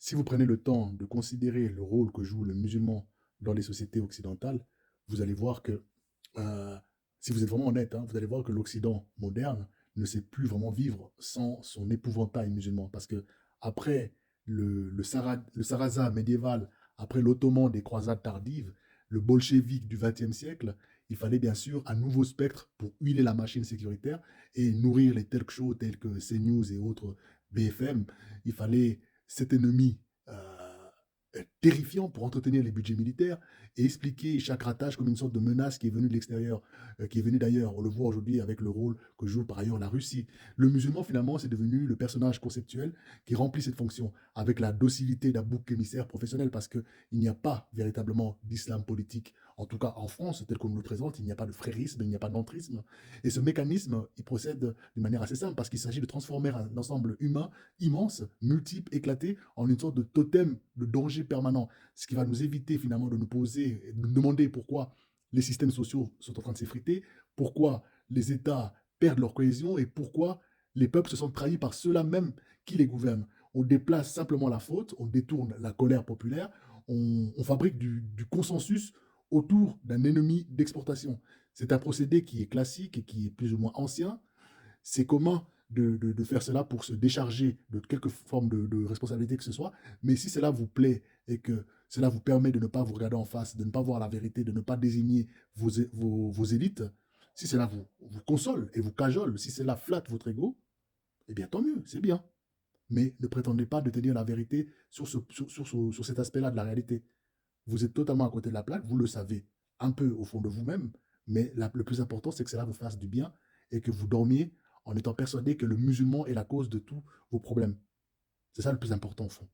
Si vous prenez le temps de considérer le rôle que joue le musulman dans les sociétés occidentales, vous allez voir que, euh, si vous êtes vraiment honnête, hein, vous allez voir que l'Occident moderne ne sait plus vraiment vivre sans son épouvantail musulman. Parce que après le Sarrasin médiéval, après l'Ottoman des croisades tardives, le bolchevique du XXe siècle, il fallait bien sûr un nouveau spectre pour huiler la machine sécuritaire et nourrir les talk shows tels que CNews et autres BFM. Il fallait cet ennemi terrifiant pour entretenir les budgets militaires et expliquer chaque ratage comme une sorte de menace qui est venue de l'extérieur, qui est venue d'ailleurs. On le voit aujourd'hui avec le rôle que joue par ailleurs la Russie. Le musulman, finalement, c'est devenu le personnage conceptuel qui remplit cette fonction avec la docilité d'un bouc émissaire professionnel parce qu'il n'y a pas véritablement d'islam politique. En tout cas, en France, tel qu'on nous le présente, il n'y a pas de frérisme, il n'y a pas d'entrisme. Et ce mécanisme, il procède d'une manière assez simple parce qu'il s'agit de transformer un ensemble humain immense, multiple, éclaté, en une sorte de totem de danger permanent. Ce qui va nous éviter finalement de nous poser, de nous demander pourquoi les systèmes sociaux sont en train de s'effriter, pourquoi les États perdent leur cohésion et pourquoi les peuples se sentent trahis par ceux-là même qui les gouvernent. On déplace simplement la faute, on détourne la colère populaire, on fabrique du consensus autour d'un ennemi d'exportation. C'est un procédé qui est classique et qui est plus ou moins ancien. C'est commun de faire cela pour se décharger de quelque forme de responsabilité que ce soit. Mais si cela vous plaît et que cela vous permet de ne pas vous regarder en face, de ne pas voir la vérité, de ne pas désigner vos élites, si cela vous console et vous cajole, si cela flatte votre ego, eh bien tant mieux, c'est bien. Mais ne prétendez pas de tenir la vérité sur cet aspect-là de la réalité. Vous êtes totalement à côté de la plaque, vous le savez un peu au fond de vous-même, mais le plus important, c'est que cela vous fasse du bien et que vous dormiez en étant persuadé que le musulman est la cause de tous vos problèmes. C'est ça le plus important au fond.